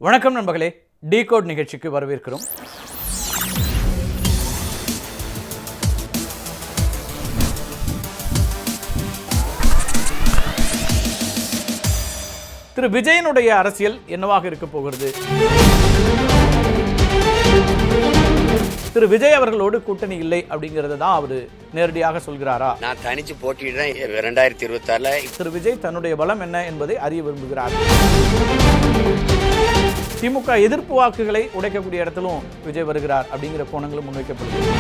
வணக்கம் நண்பர்களே, டிகோட் நிகழ்ச்சிக்கு வரவேற்கிறோம். திரு விஜயனுடைய அரசியல் என்னவாக இருக்க போகிறது? திரு விஜய் அவர்களோடு கூட்டணி இல்லை அப்படிங்கறத தான் அவரு நேரடியாக சொல்கிறாரா? நான் தனிச்சு போட்டிடுறேன் 2026. திரு விஜய் தன்னுடைய பலம் என்ன என்பதை அறிய விரும்புகிறார். திமுக எதிர்ப்பு வாக்குகளை உடைக்கக்கூடிய இடத்திலும் விஜய் வருகிறார் அப்படிங்கிற கோணங்களும் முன்வைக்கப்படுகிறது.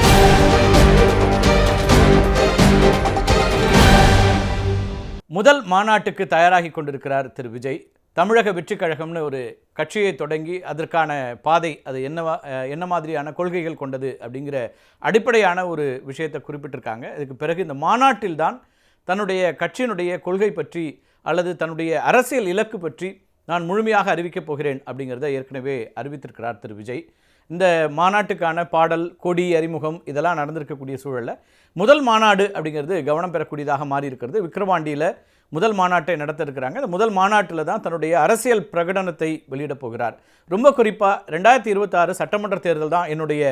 முதல் மாநாட்டுக்கு தயாராகி கொண்டிருக்கிறார் திரு விஜய். தமிழக வெற்றிக் கழகம்னு ஒரு கட்சியை தொடங்கி அதற்கான பாதை அது என்ன மாதிரியான கொள்கைகள் கொண்டது அப்படிங்கிற அடிப்படையான ஒரு விஷயத்தை குறிப்பிட்டிருக்காங்க. இதுக்கு பிறகு இந்த மாநாட்டில் தான் தன்னுடைய கட்சியினுடைய கொள்கை பற்றி அல்லது தன்னுடைய அரசியல் இலக்கு பற்றி நான் முழுமையாக அறிவிக்கப் போகிறேன் அப்படிங்கிறத ஏற்கனவே அறிவித்திருக்கிறார் திரு விஜய். இந்த மாநாட்டுக்கான பாடல், கொடி, அறிமுகம் இதெல்லாம் நடந்திருக்கக்கூடிய சூழலில் முதல் மாநாடு அப்படிங்கிறது கவனம் பெறக்கூடியதாக மாறி இருக்கிறது. விக்கிரவாண்டியில் முதல் மாநாட்டை நடத்த இருக்கிறாங்க. இந்த முதல் மாநாட்டில் தான் தன்னுடைய அரசியல் பிரகடனத்தை வெளியிடப் போகிறார். ரொம்ப குறிப்பாக 2026 சட்டமன்ற தேர்தல் தான் என்னுடைய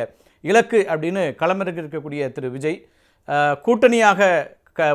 இலக்கு அப்படின்னு களமிறங்கியிருக்கக்கூடிய திரு விஜய் கூட்டணியாக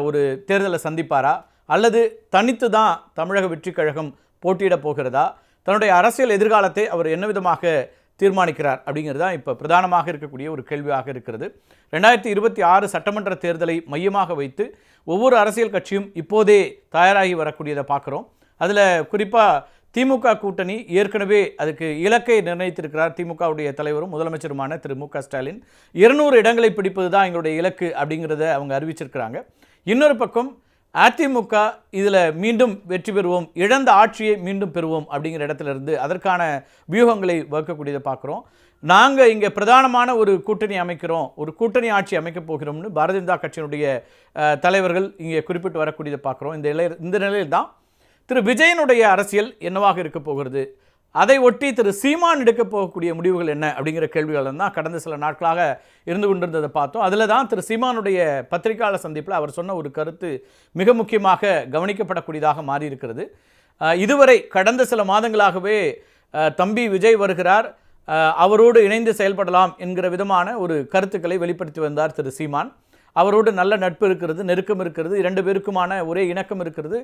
ஒரு தேர்தலை சந்திப்பாரா அல்லது தனித்து தான் தமிழக வெற்றிக் கழகம் போட்டியிடப் போகிறதா, தன்னுடைய அரசியல் எதிர்காலத்தை அவர் என்ன விதமாக தீர்மானிக்கிறார் அப்படிங்கிறது தான் இப்போ பிரதானமாக இருக்கக்கூடிய ஒரு கேள்வியாக இருக்கிறது. 2026 சட்டமன்ற தேர்தலை மையமாக வைத்து ஒவ்வொரு அரசியல் கட்சியும் இப்போதே தயாராகி வரக்கூடியதை பார்க்குறோம். அதில் குறிப்பாக திமுக கூட்டணி ஏற்கனவே அதுக்கு இலக்கை நிர்ணயித்திருக்கிறார். திமுகவுடைய தலைவரும் முதலமைச்சருமான திரு மு.க. ஸ்டாலின் 200 இடங்களை பிடிப்பது தான் எங்களுடைய இலக்கு அப்படிங்கிறத அவங்க அறிவிச்சிருக்கிறாங்க. இன்னொரு பக்கம் அதிமுக இதில் மீண்டும் வெற்றி பெறுவோம், இழந்த ஆட்சியை மீண்டும் பெறுவோம் அப்படிங்கிற இடத்துல இருந்து அதற்கான வியூகங்களை வகுக்கக்கூடியதை பார்க்குறோம். நாங்கள் இங்கே பிரதானமான ஒரு கூட்டணி அமைக்கிறோம், ஒரு கூட்டணி ஆட்சி அமைக்கப் போகிறோம்னு பாரதிய ஜனதா கட்சியினுடைய தலைவர்கள் இங்கே குறிப்பிட்டு வரக்கூடியதை பார்க்குறோம். இந்த நிலையில் தான் திரு விஜயனுடைய அரசியல் என்னவாக இருக்க போகிறது, அதை ஒட்டி திரு சீமான் எடுக்க போகக்கூடிய முடிவுகள் என்ன அப்படிங்கிற கேள்விகள் தான் கடந்த சில நாட்களாக இருந்து கொண்டிருந்ததை பார்த்தோம். அதில் தான் திரு சீமானுடைய பத்திரிகையாளர் சந்திப்பில் அவர் சொன்ன ஒரு கருத்து மிக முக்கியமாக கவனிக்கப்படக்கூடியதாக மாறி இருக்கிறது. இதுவரை கடந்த சில மாதங்களாகவே தம்பி விஜய் வருகிறார், அவரோடு இணைந்து செயல்படலாம் என்கிற விதமான ஒரு கருத்துக்களை வெளிப்படுத்தி வந்தார் திரு சீமான். அவரோடு நல்ல நட்பு இருக்கிறது, நெருக்கம் இருக்கிறது, 2 பேருக்குமான ஒரே இணக்கம் இருக்கிறது.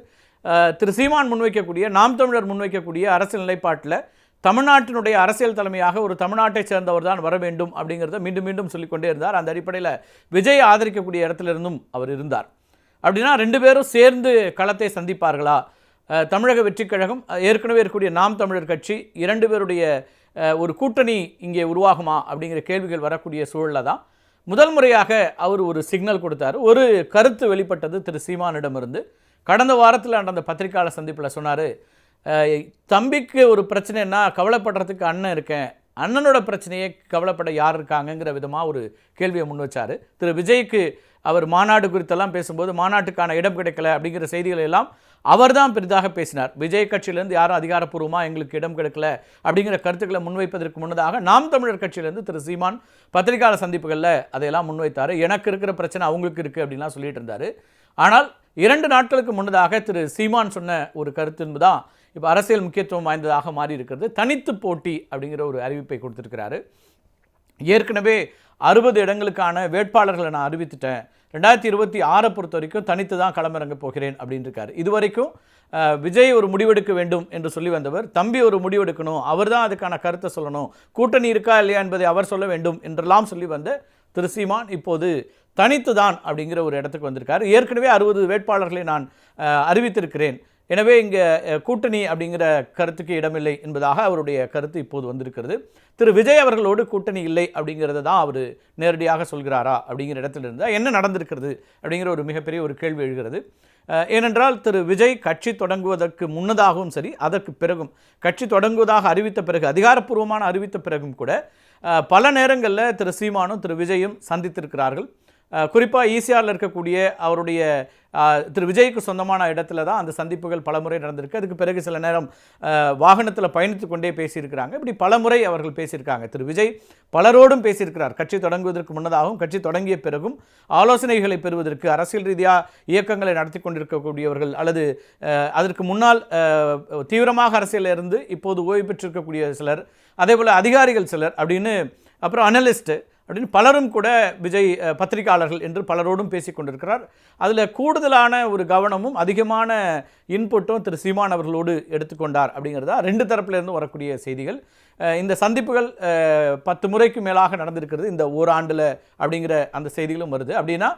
திரு சீமான் முன்வைக்கக்கூடிய, நாம் தமிழர் முன்வைக்கக்கூடிய அரசியல் நிலைப்பாட்டில் தமிழ்நாட்டினுடைய அரசியல் தலைமையாக ஒரு தமிழ்நாட்டை சேர்ந்தவர் தான் வர வேண்டும் அப்படிங்கிறத மீண்டும் மீண்டும் சொல்லிக்கொண்டே இருந்தார். அந்த அடிப்படையில் விஜய் ஆதரிக்கக்கூடிய இடத்துல இருந்தும் அவர் இருந்தார். அப்படின்னா 2 பேரும் சேர்ந்து களத்தை சந்திப்பார்களா? தமிழக வெற்றிக் கழகம், ஏற்கனவே இருக்கக்கூடிய நாம் தமிழர் கட்சி, 2 பேருடைய ஒரு கூட்டணி இங்கே உருவாகுமா அப்படிங்கிற கேள்விகள் வரக்கூடிய சூழலில் தான் முதல் முறையாக அவர் ஒரு சிக்னல் கொடுத்தார். ஒரு கருத்து வெளிப்பட்டது திரு சீமானிடமிருந்து. கடந்த வாரத்தில் நடந்த பத்திரிகையாளர் சந்திப்பில் சொன்னார், தம்பிக்கு ஒரு பிரச்சனைன்னா கவலைப்படுறதுக்கு அண்ணன் இருக்கேன், அண்ணனோட பிரச்சனையை கவலைப்பட யார் இருக்காங்கங்கிற விதமாக ஒரு கேள்வியை முன் வச்சார். திரு விஜய்க்கு அவர் மாநாடு குறித்தெல்லாம் பேசும்போது மாநாட்டுக்கான இடம் கிடைக்கல அப்படிங்கிற செய்திகளை எல்லாம் அவர் தான் பெரிதாக பேசினார். விஜய் கட்சியிலேருந்து யாரும் அதிகாரப்பூர்வமாக எங்களுக்கு இடம் கிடைக்கல அப்படிங்கிற கருத்துக்களை முன்வைப்பதற்கு முன்னதாக நாம் தமிழர் கட்சியிலேருந்து திரு சீமான் பத்திரிகையாளர் சந்திப்புகளில் அதையெல்லாம் முன்வைத்தார். எனக்கு இருக்கிற பிரச்சனை அவங்களுக்கு இருக்குது அப்படின்லாம் சொல்லிட்டு இருந்தார். ஆனால் 2 நாட்களுக்கு முன்னதாக திரு சீமான் சொன்ன ஒரு கருத்து என்பதுதான் இப்போ அரசியல் முக்கியத்துவம் வாய்ந்ததாக மாறி இருக்கிறது. தனித்து போட்டி அப்படிங்கிற ஒரு அறிவிப்பை கொடுத்துருக்கிறாரு. ஏற்கனவே 60 இடங்களுக்கான வேட்பாளர்களை நான் அறிவித்துட்டேன், 2026 பொறுத்த வரைக்கும் தனித்து தான் களமிறங்க போகிறேன் அப்படின்னு இருக்காரு. இதுவரைக்கும் விஜய் ஒரு முடிவெடுக்க வேண்டும் என்று சொல்லி வந்தவர், தம்பி ஒரு முடிவெடுக்கணும், அவர் தான் அதுக்கான கருத்தை சொல்லணும், கூட்டணி இருக்கா இல்லையா என்பதை அவர் சொல்ல வேண்டும் என்றெல்லாம் சொல்லி வந்த திரு சீமான் இப்போது தனித்து தான் அப்படிங்கிற ஒரு இடத்துக்கு வந்திருக்காரு. ஏற்கனவே 60 வேட்பாளர்களை நான் அறிவித்திருக்கிறேன், எனவே இங்கே கூட்டணி அப்படிங்கிற கருத்துக்கு இடமில்லை என்பதாக அவருடைய கருத்து இப்போது வந்திருக்கிறது. திரு விஜய் அவர்களோடு கூட்டணி இல்லை அப்படிங்கிறத தான் அவர் நேரடியாக சொல்கிறாரா அப்படிங்கிற இடத்துல இருந்தால் என்ன நடந்திருக்கிறது அப்படிங்கிற ஒரு மிகப்பெரிய ஒரு கேள்வி எழுகிறது. ஏனென்றால் திரு விஜய் கட்சி தொடங்குவதற்கு முன்னதாகவும் சரி, அதற்கு பிறகும் கட்சி தொடங்குவதாக அறிவித்த பிறகு, அதிகாரப்பூர்வமான அறிவித்த பிறகும் கூட பல நேரங்களில் திரு சீமானும் திரு விஜயும் சந்தித்திருக்கிறார்கள். குறிப்பாக ஈசிஆரில் இருக்கக்கூடிய அவருடைய திரு விஜய்க்கு சொந்தமான இடத்துல தான் அந்த சந்திப்புகள் பலமுறை நடந்திருக்கு. அதுக்கு பிறகு சில நேரம் வாகனத்தில் பயணித்து கொண்டே பேசியிருக்கிறாங்க. இப்படி பலமுறை அவர்கள் பேசியிருக்காங்க. திரு விஜய் பலரோடும் பேசியிருக்கிறார். கட்சி தொடங்குவதற்கு முன்னதாகவும் கட்சி தொடங்கிய பிறகும் ஆலோசனைகளை பெறுவதற்கு அரசியல் ரீதியாக இயக்கங்களை நடத்தி கொண்டிருக்கக்கூடியவர்கள் அல்லது அதற்கு முன்னால் தீவிரமாக அரசியலில் இருந்து இப்போது ஓய்வு பெற்றிருக்கக்கூடிய சிலர், அதே போல் அதிகாரிகள் சிலர் அப்படின்னு, அப்புறம் அனலிஸ்ட்டு அப்படின்னு பலரும் கூட விஜய் பத்திரிகையாளர்கள் என்று பலரோடும் பேசி கொண்டிருக்கிறார். அதில் கூடுதலான ஒரு கவனமும் அதிகமான இன்புட்டும் திரு சீமான் அவர்களோடு எடுத்துக்கொண்டார் அப்படிங்கிறதா ரெண்டு தரப்பிலிருந்து வரக்கூடிய செய்திகள். இந்த சந்திப்புகள் 10 முறைக்கு மேலாக நடந்திருக்கிறது இந்த ஓராண்டில் அப்படிங்கிற அந்த செய்திகளும் வருது. அப்படின்னா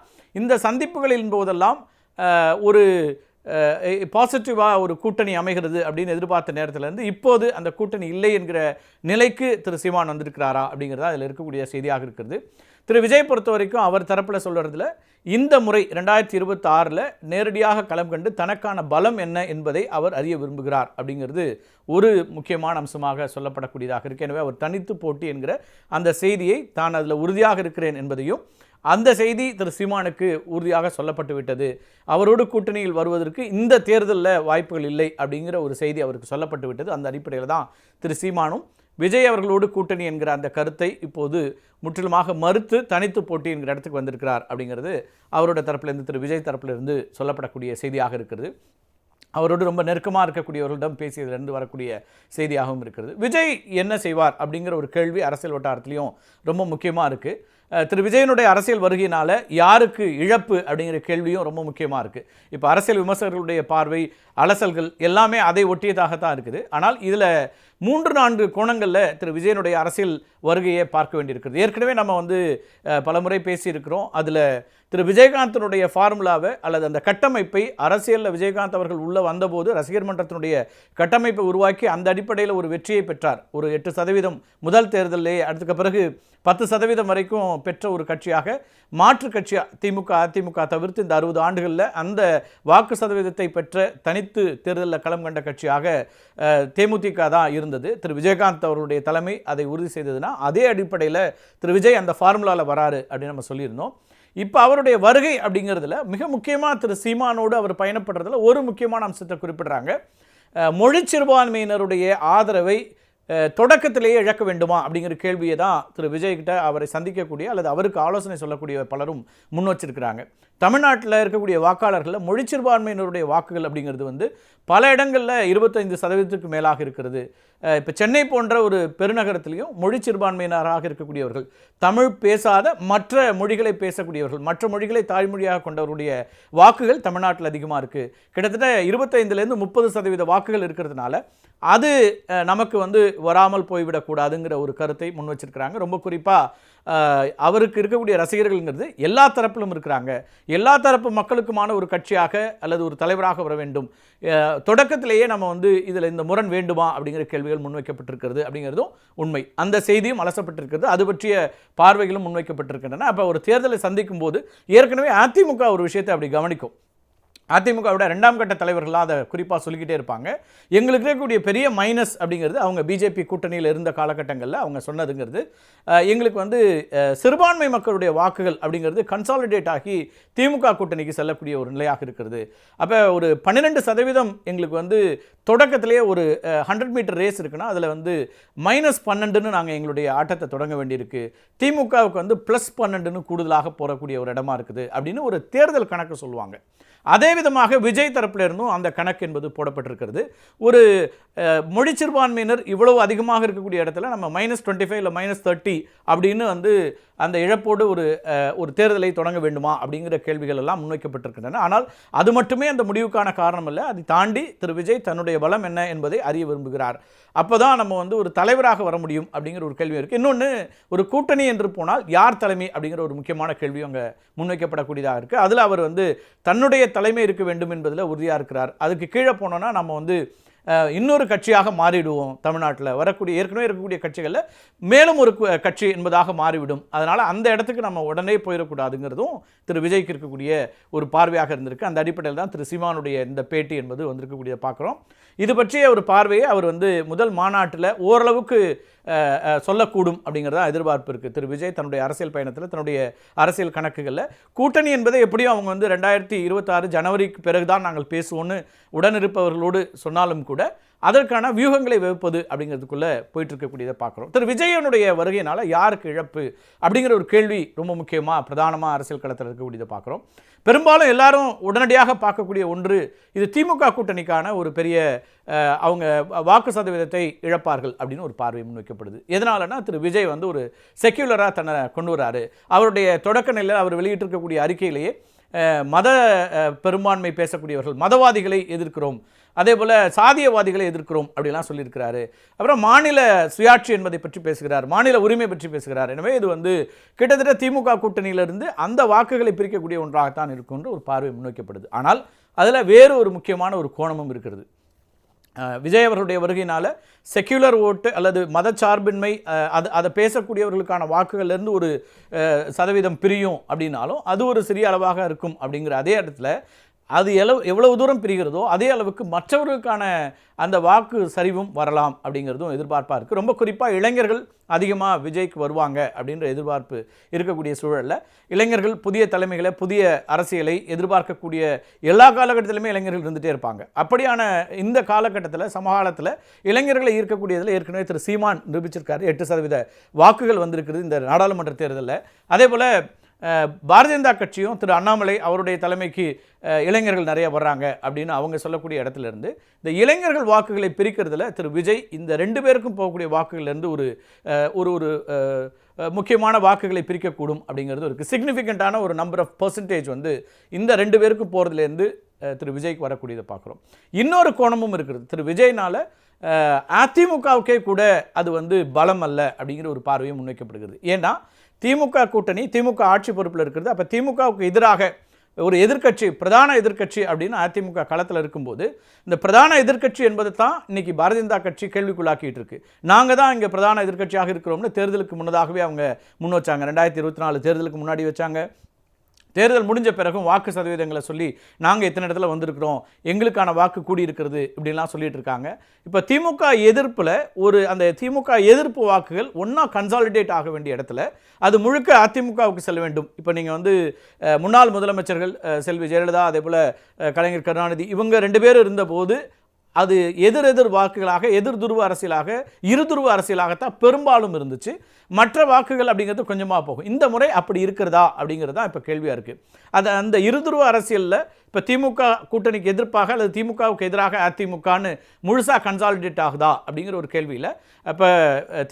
இந்த சந்திப்புகளின் போதெல்லாம் ஒரு பாசிட்டிவாக ஒரு கூட்டணி அமைகிறது அப்படின்னு எதிர்பார்த்த நேரத்திலேருந்து இப்போது அந்த கூட்டணி இல்லை என்கிற நிலைக்கு திரு சீமான் வந்திருக்கிறாரா அப்படிங்கிறதா அதில் இருக்கக்கூடிய செய்தியாக இருக்கிறது. திரு விஜய் பொறுத்த வரைக்கும் அவர் தரப்பில் சொல்கிறதுல இந்த முறை 2026 நேரடியாக களம் கண்டு தனக்கான பலம் என்ன என்பதை அவர் அறிய விரும்புகிறார் அப்படிங்கிறது ஒரு முக்கியமான அம்சமாக சொல்லப்படக்கூடியதாக இருக்கு. எனவே அவர் தனித்து போட்டி என்கிற அந்த செய்தியை தான் அதில் உறுதியாக இருக்கிறேன் என்பதையும், அந்த செய்தி திரு சீமானுக்கு உறுதியாக சொல்லப்பட்டு விட்டது, அவரோடு கூட்டணியில் வருவதற்கு இந்த தேர்தலில் வாய்ப்புகள் இல்லை அப்படிங்கிற ஒரு செய்தி அவருக்கு சொல்லப்பட்டு விட்டது. அந்த அடிப்படையில் தான் திரு சீமானும் விஜய் அவர்களோடு கூட்டணி என்கிற அந்த கருத்தை இப்போது முற்றிலுமாக மறுத்து தனித்து போட்டி என்கிற இடத்துக்கு வந்திருக்கிறார் அப்படிங்கிறது அவரோட தரப்பிலிருந்து, திரு விஜய் தரப்பிலிருந்து சொல்லப்படக்கூடிய செய்தியாக இருக்கிறது. அவரோடு ரொம்ப நெருக்கமாக இருக்கக்கூடியவர்களிடம் பேசியதிலிருந்து வரக்கூடிய செய்தியாகவும் இருக்கிறது. விஜய் என்ன செய்வார் அப்படிங்கிற ஒரு கேள்வி அரசியல் வட்டாரத்திலையும் ரொம்ப முக்கியமாக இருக்குது. திரு விஜயனுடைய அரசியல் வருகையினால் யாருக்கு இழப்பு அப்படிங்கிற கேள்வியும் ரொம்ப முக்கியமாக இருக்குது. இப்போ அரசியல் விமர்சகர்களுடைய பார்வை, அலசல்கள் எல்லாமே அதை ஒட்டியதாகத்தான் இருக்குது. ஆனால் இதில் 3-4 கோணங்களில் திரு விஜயனுடைய அரசியல் வருகையை பார்க்க வேண்டியிருக்கிறது. ஏற்கனவே நம்ம பலமுறை பேசியிருக்கிறோம். அதில் திரு விஜயகாந்தனுடைய ஃபார்முலாவை அல்லது அந்த கட்டமைப்பை அரசியலில் விஜயகாந்த் அவர்கள் உள்ளே வந்தபோது ரசிகர் மன்றத்தினுடைய கட்டமைப்பை உருவாக்கி அந்த அடிப்படையில் ஒரு வெற்றியை பெற்றார். ஒரு 8% முதல் தேர்தலிலே, அதுக்கு பிறகு 10% வரைக்கும் பெற்ற ஒரு கட்சியாக, மாற்று கட்சியாக திமுக அதிமுக தவிர்த்து இந்த 60 ஆண்டுகளில் அந்த வாக்கு சதவீதத்தை பெற்ற தனித்து தேர்தலில் களம் கண்ட கட்சியாக தேமுதிக தான் இருந்தது. திரு விஜயகாந்த் அவருடைய தலைமை அதை உறுதி செய்ததுன்னா அதே அடிப்படையில் திரு விஜய் அந்த ஃபார்முலாவில் வராரு அப்படின்னு நம்ம சொல்லியிருந்தோம். இப்போ அவருடைய வருகை அப்படிங்கிறதுல மிக முக்கியமாக திரு சீமானோடு அவர் பயணப்படுறதுல ஒரு முக்கியமான அம்சத்தை குறிப்பிடுறாங்க. மொழி சிறுபான்மையினருடைய ஆதரவை தொடக்கத்திலேயே இழக்க வேண்டுமா அப்படிங்கிற கேள்வியை தான் திரு விஜய்கிட்ட அவரை சந்திக்கக்கூடிய அல்லது அவருக்கு ஆலோசனை சொல்லக்கூடிய பலரும் முன் வச்சிருக்கிறாங்க. தமிழ்நாட்டில் இருக்கக்கூடிய வாக்காளர்களில் மொழி சிறுபான்மையினருடைய வாக்குகள் அப்படிங்கிறது பல இடங்களில் 25% மேலாக இருக்கிறது. இப்போ சென்னை போன்ற ஒரு பெருநகரத்திலையும் மொழி சிறுபான்மையினராக இருக்கக்கூடியவர்கள், தமிழ் பேசாத மற்ற மொழிகளை பேசக்கூடியவர்கள், மற்ற மொழிகளை தாய்மொழியாக கொண்டவருடைய வாக்குகள் தமிழ்நாட்டில் அதிகமாக இருக்குது. கிட்டத்தட்ட 25லேருந்து 30% வாக்குகள் இருக்கிறதுனால அது நமக்கு வராமல் போய்விடக்கூடாதுங்கிற ஒரு கருத்தை முன் வச்சிருக்கிறாங்க. ரொம்ப குறிப்பாக அவருக்கு இருக்கக்கூடிய ரசிகர்கள்ங்கிறது எல்லா தரப்பிலும் இருக்கிறாங்க. எல்லா தரப்பு மக்களுக்குமான ஒரு கட்சியாக அல்லது ஒரு தலைவராக வர வேண்டும். தொடக்கத்திலேயே நம்ம இதில் இந்த முரண் வேண்டுமா அப்படிங்கிற கேள்விகள் முன்வைக்கப்பட்டிருக்கிறது அப்படிங்கிறதும் உண்மை. அந்த செய்தியும் அலசப்பட்டிருக்கிறது. அது பற்றிய பார்வைகளும் முன்வைக்கப்பட்டிருக்கின்றன. அப்போ ஒரு தேர்தலை சந்திக்கும் போது ஏற்கனவே அதிமுக ஒரு விஷயத்தை அப்படி கவனிக்கும். அதிமுகவோட 2ஆம் கட்ட தலைவர்களாக அதை குறிப்பாக சொல்லிக்கிட்டே இருப்பாங்க. எங்களுக்கு இருக்கக்கூடிய பெரிய மைனஸ் அப்படிங்கிறது அவங்க பிஜேபி கூட்டணியில் இருந்த காலகட்டங்களில் அவங்க சொன்னதுங்கிறது, எங்களுக்கு சிறுபான்மை மக்களுடைய வாக்குகள் அப்படிங்கிறது கன்சாலிடேட் ஆகி திமுக கூட்டணிக்கு செல்லக்கூடிய ஒரு நிலையாக இருக்கிறது. அப்போ ஒரு 12% எங்களுக்கு தொடக்கத்திலேயே ஒரு 100 மீட்டர் ரேஸ் இருக்குன்னா அதில் -12ன்னு நாங்கள் எங்களுடைய ஆட்டத்தை தொடங்க வேண்டியிருக்கு. திமுகவுக்கு +12ன்னு கூடுதலாக போகக்கூடிய ஒரு இடமா இருக்குது அப்படின்னு ஒரு தேர்தல் கணக்கு சொல்லுவாங்க. அதே விதமாக விஜய் தரப்பில் இருந்தும் அந்த கணக்கு என்பது போடப்பட்டிருக்கிறது. ஒரு மொழி சிறுபான்மையினர் இவ்வளவு அதிகமாக இருக்கக்கூடிய இடத்துல நம்ம -25 இல்லை -30 அப்படின்னு அந்த இழப்போடு ஒரு தேர்தலை தொடங்க வேண்டுமா அப்படிங்கிற கேள்விகள் எல்லாம் முன்வைக்கப்பட்டிருக்கின்றன. ஆனால் அது மட்டுமே அந்த முடிவுக்கான காரணம் இல்லை. அதை தாண்டி திரு விஜய் தன்னுடைய பலம் என்ன என்பதை அறிய விரும்புகிறார். அப்போ தான் நம்ம ஒரு தலைவராக வர முடியும் அப்படிங்கிற ஒரு கேள்வி இருக்குது. இன்னொன்று, ஒரு கூட்டணி என்று போனால் யார் தலைமை அப்படிங்கிற ஒரு முக்கியமான கேள்வி அங்கே முன்வைக்கப்படக்கூடியதாக இருக்குது. அதில் அவர் தன்னுடைய தலைமை இருக்க வேண்டும் என்பதில் உறுதியாக இருக்கிறார். அதுக்கு கீழே போனோன்னா நம்ம இன்னொரு கட்சியாக மாறிடுவோம். தமிழ்நாட்டில் வரக்கூடிய ஏற்கனவே இருக்கக்கூடிய கட்சிகளில் மேலும் ஒரு கட்சி என்பதாக மாறிவிடும். அதனால் அந்த இடத்துக்கு நம்ம உடனே போயிடக்கூடாதுங்கிறதும் திரு விஜய்க்கு இருக்கக்கூடிய ஒரு பார்வையாக இருந்திருக்கு. அந்த அடிப்படையில் தான் திரு சீமானுடைய இந்த பேட்டி என்பது வந்திருக்கக்கூடிய பார்க்குறோம். இது பற்றிய ஒரு பார்வையை அவர் முதல் மாநாட்டில் ஓரளவுக்கு சொல்லக்கூடும் அப்படிங்கிறதா எதிர்பார்ப்பு இருக்குது. திரு விஜய் தன்னுடைய அரசியல் பயணத்தில் தன்னுடைய அரசியல் கணக்குகளில் கூட்டணி என்பதை எப்படியும் அவங்க வந்து 2026 ஜனவரிக்கு பிறகுதான் நாங்கள் பேசுவோன்னு உடனிருப்பவர்களோடு சொன்னாலும் கூட அதற்கான வியூகங்களை வகுப்பது அப்படிங்கிறதுக்குள்ளே போயிட்டு இருக்கக்கூடியதை பார்க்குறோம். திரு விஜயனுடைய வருகையினால் யாருக்கு இழப்பு அப்படிங்கிற ஒரு கேள்வி ரொம்ப முக்கியமாக பிரதானமாக அரசியல் களத்தில் இருக்கக்கூடியதை பார்க்குறோம். பெரும்பாலும் எல்லாரும் உடனடியாக பார்க்கக்கூடிய ஒன்று, இது திமுக கூட்டணிக்கான ஒரு பெரிய அவங்க வாக்கு சதவீதத்தை இழப்பார்கள் அப்படின்னு ஒரு பார்வை முன்வைக்கப்படுது. எதனாலனா திரு விஜய் வந்து ஒரு செக்யூலராக தன்னை கொண்டு வராரு. அவருடைய தொடக்க நிலையில் அவர் வெளியிட்டிருக்கக்கூடிய அறிக்கையிலேயே மத பெரும்பான்மை பேசக்கூடியவர்கள், மதவாதிகளை எதிர்க்கிறோம், அதே போல் சாதியவாதிகளை எதிர்க்கிறோம் அப்படிலாம் சொல்லியிருக்கிறாரு. அப்புறம் மாநில சுயாட்சி என்பதை பற்றி பேசுகிறார், மாநில உரிமை பற்றி பேசுகிறார். எனவே இது வந்து கிட்டத்தட்ட திமுக கூட்டணியிலிருந்து அந்த வாக்குகளை பிரிக்கக்கூடிய ஒன்றாகத்தான் இருக்குன்ற ஒரு பார்வை முன்வைக்கப்படுது. ஆனால் அதில் வேறு ஒரு முக்கியமான ஒரு கோணமும் இருக்கிறது. விஜய் அவர்களுடைய வருகையினால் செக்யூலர் ஓட்டு அல்லது மதச்சார்பின்மை அதை பேசக்கூடியவர்களுக்கான வாக்குகள்லேருந்து ஒரு சதவீதம் பிரியும் அப்படின்னாலும் அது ஒரு சிறிய அளவாக இருக்கும் அப்படிங்கிற அதே இடத்துல அது எவ்வளவு தூரம் பிரிகிறதோ அதே அளவுக்கு மற்றவர்களுக்கான அந்த வாக்கு சரிவும் வரலாம் அப்படிங்கிறதும் எதிர்பார்ப்பாக இருக்குது. ரொம்ப குறிப்பாக இளைஞர்கள் அதிகமாக விஜய்க்கு வருவாங்க அப்படின்ற எதிர்பார்ப்பு இருக்கக்கூடிய சூழலில் இளைஞர்கள் புதிய தலைமைகளை, புதிய அரசியலை எதிர்பார்க்கக்கூடிய எல்லா காலகட்டத்திலுமே இளைஞர்கள் இருந்துகிட்டே இருப்பாங்க. அப்படியான இந்த காலகட்டத்தில் சமகாலத்தில் இளைஞர்களை ஈர்க்கக்கூடியதில் ஏற்கனவே திரு சீமான் நிரூபிச்சிருக்காரு. 8% வாக்குகள் வந்திருக்கிறது இந்த நாடாளுமன்ற தேர்தலில். அதே போல் பாரதிய ஜனதா கட்சியும் திரு அண்ணாமலை அவருடைய தலைமைக்கு இளைஞர்கள் நிறைய வர்றாங்க அப்படின்னு அவங்க சொல்லக்கூடிய இடத்துல இருந்து இந்த இளைஞர்கள் வாக்குகளை பிரிக்கிறதுல திரு விஜய் இந்த 2 பேருக்கும் போகக்கூடிய வாக்குகள்லேருந்து ஒரு ஒரு முக்கியமான வாக்குகளை பிரிக்கக்கூடும் அப்படிங்கிறது இருக்குது. சிக்னிஃபிகண்ட்டான ஒரு நம்பர் ஆஃப் பர்சன்டேஜ் வந்து இந்த 2 பேருக்கும் போகிறதுலேருந்து திரு விஜய்க்கு வரக்கூடியதை பார்க்குறோம். இன்னொரு கோணமும் இருக்கிறது. திரு விஜய்னால் அதிமுகவுக்கே கூட அது வந்து பலம் அல்ல அப்படிங்கிற ஒரு பார்வையும் முன்வைக்கப்படுகிறது. ஏன்னா திமுக கூட்டணி, திமுக ஆட்சி பொறுப்பில் இருக்கிறது. அப்போ திமுகவுக்கு எதிராக ஒரு எதிர்க்கட்சி, பிரதான எதிர்க்கட்சி அப்படின்னு அதிமுக களத்தில் இருக்கும்போது இந்த பிரதான எதிர்க்கட்சி என்பது தான் இன்றைக்கி பாரதிய ஜனதா கட்சி கேள்விக்குள்ளாக்கிட்டு இருக்கு. நாங்கள் தான் இங்கே பிரதான எதிர்க்கட்சியாக இருக்கிறோம்னு தேர்தலுக்கு முன்னதாகவே அவங்க முன் வச்சாங்க. 2024 தேர்தலுக்கு முன்னாடி வச்சாங்க. தேர்தல் முடிஞ்ச பிறகும் வாக்கு சதவீதங்களை சொல்லி நாங்கள் இத்தனை இடத்துல வந்திருக்கிறோம், எங்களுக்கான வாக்கு கூடியிருக்கிறது இப்படிலாம் சொல்லிட்டு இருக்காங்க. இப்போ திமுக எதிர்ப்பில் அந்த திமுக எதிர்ப்பு வாக்குகள் ஒன்றா கன்சாலிடேட் ஆக வேண்டிய இடத்துல அது முழுக்க அதிமுகவுக்கு செல்ல வேண்டும். இப்போ நீங்கள் வந்து முன்னாள் முதலமைச்சர்கள் செல்வி ஜெயலலிதா, அதே போல் கலைஞர் கருணாநிதி, இவங்க 2 பேரும் இருந்தபோது அது எதிர் வாக்குகளாக, எதிர் துருவ அரசியலாக, இருதுருவ அரசியலாகத்தான் பெரும்பாலும் இருந்துச்சு. மற்ற வாக்குகள் அப்படிங்கிறது கொஞ்சமாக போகும். இந்த முறை அப்படி இருக்கிறதா அப்படிங்கிறது தான் இப்போ கேள்வியாக இருக்குது. அந்த இருதுருவ அரசியலில் இப்போ திமுக கூட்டணிக்கு எதிர்ப்பாக அல்லது திமுகவுக்கு எதிராக அதிமுகன்னு முழுசாக கன்சாலிடேட் ஆகுதா அப்படிங்கிற ஒரு கேள்வியில் இப்போ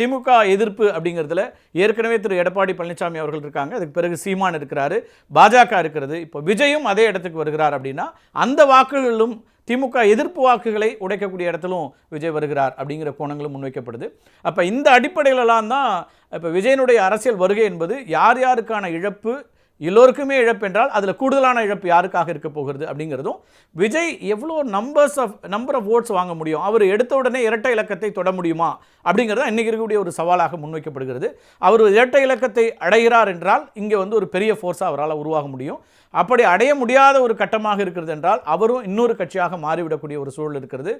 திமுக எதிர்ப்பு அப்படிங்கிறதுல ஏற்கனவே திரு எடப்பாடி பழனிசாமி அவர்கள் இருக்காங்க, அதுக்கு பிறகு சீமான் இருக்கிறாரு, பாஜக இருக்கிறது, இப்போ விஜயும் அதே இடத்துக்கு வருகிறார். அப்படின்னா அந்த வாக்குகளிலும் திமுக எதிர்ப்பு வாக்குகளை உடைக்கக்கூடிய இடத்திலும் விஜய் வருகிறார் அப்படிங்கிற கோணங்களும் முன்வைக்கப்படுது. அப்போ இந்த அடிப்படையிலலாம் தான் இப்போ விஜயனுடைய அரசியல் வருகை என்பது யார் யாருக்கான இழப்பு, எல்லோருக்குமே இழப்பு என்றால் அதில் கூடுதலான இழப்பு யாருக்காக இருக்க போகிறது அப்படிங்கிறதும், விஜய் எவ்வளோ நம்பர் ஆஃப் ஓட்ஸ் வாங்க முடியும், அவர் எடுத்த உடனே இரட்டை இலக்கத்தை தொட முடியுமா அப்படிங்கிறது இன்றைக்கி இருக்கக்கூடிய ஒரு சவாலாக முன்வைக்கப்படுகிறது. அவர் இரட்டை இலக்கத்தை அடைகிறார் என்றால் இங்கே வந்து ஒரு பெரிய ஃபோர்ஸாக அவரால் உருவாக முடியும். அப்படி அடைய முடியாத ஒரு கட்டமாக இருக்கிறது என்றால் அவரும் இன்னொரு கட்சியாக மாறிவிடக்கூடிய ஒரு சூழல் இருக்கிறது.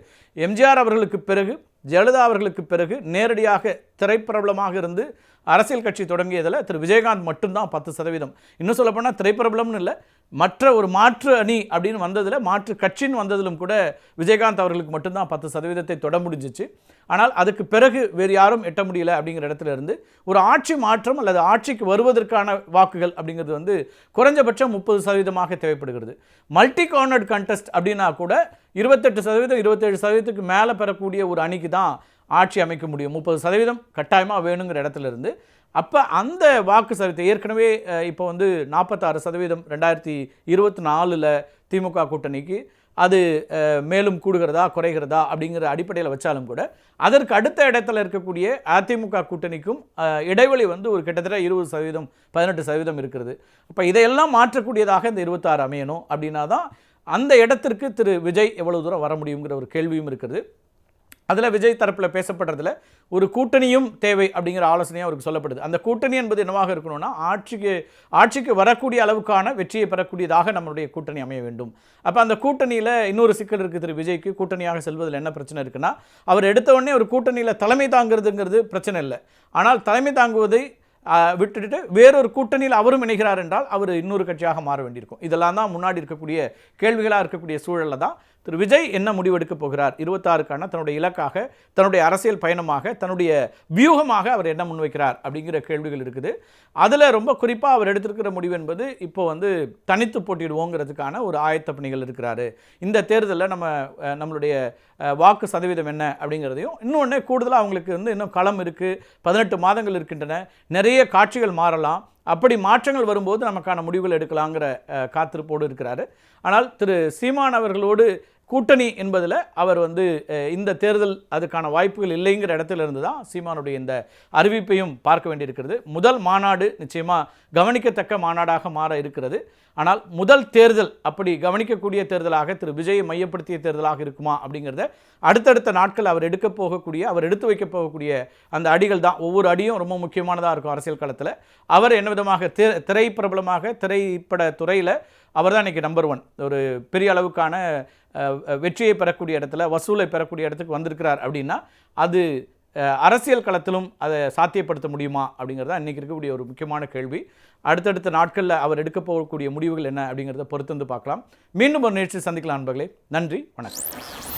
எம்ஜிஆர் அவர்களுக்கு பிறகு, ஜெயலலிதா அவர்களுக்கு பிறகு நேரடியாக திரைப்பிரபலமாக இருந்து அரசியல் கட்சி தொடங்கியதில் திரு விஜயகாந்த் மட்டும்தான் 10%. இன்னும் சொல்லப்போனால் திரைப்பிரபலம்னு இல்லை, மற்ற ஒரு மாற்று அணி அப்படின்னு வந்ததில், மாற்று கட்சின்னு வந்ததிலும் கூட விஜயகாந்த் அவர்களுக்கு மட்டும்தான் 10% தொட முடிஞ்சிச்சு. ஆனால் அதுக்கு பிறகு வேறு யாரும் எட்ட முடியல அப்படிங்கிற இடத்துல இருந்து ஒரு ஆட்சி மாற்றம் அல்லது ஆட்சிக்கு வருவதற்கான வாக்குகள் அப்படிங்கிறது வந்து குறைஞ்சபட்சம் 30% தேவைப்படுகிறது. மல்டி கார்னர்ட் கண்டெஸ்ட் அப்படின்னா கூட 28%, 27%க்கு மேலே பெறக்கூடிய ஒரு அணிக்கு தான் ஆட்சி அமைக்க முடியும். 30% கட்டாயமாக வேணுங்கிற இடத்துல இருந்து அப்போ அந்த வாக்கு சதவீதத்தை ஏற்கனவே இப்போ வந்து 46% 2024 திமுக கூட்டணிக்கு அது மேலும் கூடுகிறதா குறைகிறதா அப்படிங்கிற அடிப்படையில் வச்சாலும் கூட அதற்கு அடுத்த இடத்துல இருக்கக்கூடிய அதிமுக கூட்டணிக்கும் இடைவெளி வந்து ஒரு கிட்டத்தட்ட 20%, 18% இருக்கிறது. அப்போ இதையெல்லாம் மாற்றக்கூடியதாக இந்த 26 அமையணும். அப்படின்னா தான் அந்த இடத்திற்கு திரு விஜய் எவ்வளவு தூரம் வர முடியுங்கிற ஒரு கேள்வியும் இருக்கிறது. அதில் விஜய் தரப்பில் பேசப்படுறதுல ஒரு கூட்டணியும் தேவை அப்படிங்கிற ஆலோசனையாக அவருக்கு சொல்லப்படுது. அந்த கூட்டணி என்பது என்னவாக இருக்கணும்னா, ஆட்சிக்கு வரக்கூடிய அளவுக்கான வெற்றியை பெறக்கூடியதாக நம்மளுடைய கூட்டணி அமைய வேண்டும். அப்போ அந்த கூட்டணியில் இன்னொரு சிக்கல் இருக்குது. திரு விஜய்க்கு கூட்டணியாக செல்வதில் என்ன பிரச்சனை இருக்குன்னா, அவர் எடுத்த உடனே ஒரு கூட்டணியில் தலைமை தாங்கிறதுங்கிறது பிரச்சனை இல்லை. ஆனால் தலைமை தாங்குவதை விட்டுட்டு வேறொரு கூட்டணியில் அவரும் இணைகிறார் என்றால் அவர் இன்னொரு கட்சியாக மாற வேண்டியிருக்கும். இதெல்லாம் தான் முன்னாடி இருக்கக்கூடிய கேள்விகளாக இருக்கக்கூடிய சூழலில் தான் திரு விஜய் என்ன முடிவெடுக்க போகிறார், 26க்கான தன்னுடைய இலக்காக, தன்னுடைய அரசியல் பயணமாக, தன்னுடைய வியூகமாக அவர் என்ன முன்வைக்கிறார் அப்படிங்கிற கேள்விகள் இருக்குது. அதில் ரொம்ப குறிப்பாக அவர் எடுத்திருக்கிற முடிவு என்பது இப்போ தனித்து போட்டிடுவோங்கிறதுக்கான ஒரு ஆயத்த பணிகள் இருக்கிறாரு. இந்த தேர்தலில் நம்மளுடைய வாக்கு சதவீதம் என்ன அப்படிங்கிறதையும், இன்னொன்று கூடுதலாக அவங்களுக்கு இன்னும் களம் இருக்குது, 18 மாதங்கள் இருக்கின்றன, நிறைய காட்சிகள் மாறலாம், அப்படி மாற்றங்கள் வரும்போது நமக்கான முடிவுகள் எடுக்கலாங்கிற காத்திருப்போடு இருக்கிறாரு. ஆனால் திரு சீமான் அவர்களோடு கூட்டணி என்பதில் அவர் இந்த தேர்தல் அதுக்கான வாய்ப்புகள் இல்லைங்கிற இடத்துல இருந்து தான் சீமானுடைய இந்த அறிவிப்பையும் பார்க்க வேண்டியிருக்கிறது. முதல் மாநாடு நிச்சயமாக கவனிக்கத்தக்க மாநாடாக மாற இருக்கிறது. ஆனால் முதல் தேர்தல் அப்படி கவனிக்கக்கூடிய தேர்தலாக திரு விஜயை மையப்படுத்திய தேர்தலாக இருக்குமா அப்படிங்கிறத அடுத்தடுத்த நாட்கள் அவர் எடுத்து வைக்க போகக்கூடிய அந்த அடிகள் தான். ஒவ்வொரு அடியும் ரொம்ப முக்கியமானதாக இருக்கும் அரசியல் களத்தில். அவர் என்ன விதமாக திரைப்பிரபலமாக திரைப்பட துறையில் அவர் தான் இன்றைக்கி நம்பர் 1, ஒரு பெரிய அளவுக்கான வெற்றியை பெறக்கூடிய இடத்துல, வசூலை பெறக்கூடிய இடத்துக்கு வந்திருக்கிறார் அப்படின்னா அது அரசியல் களத்திலும் அதை சாத்தியப்படுத்த முடியுமா அப்படிங்கிறதா இன்றைக்கி இருக்கக்கூடிய ஒரு முக்கியமான கேள்வி. அடுத்தடுத்த நாட்களில் அவர் எடுக்க போகக்கூடிய முடிவுகள் என்ன அப்படிங்கிறத பொறுத்து பார்க்கலாம். மீண்டும் ஒரு நிகழ்ச்சி சந்திக்கலாம் நண்பர்களே. நன்றி, வணக்கம்.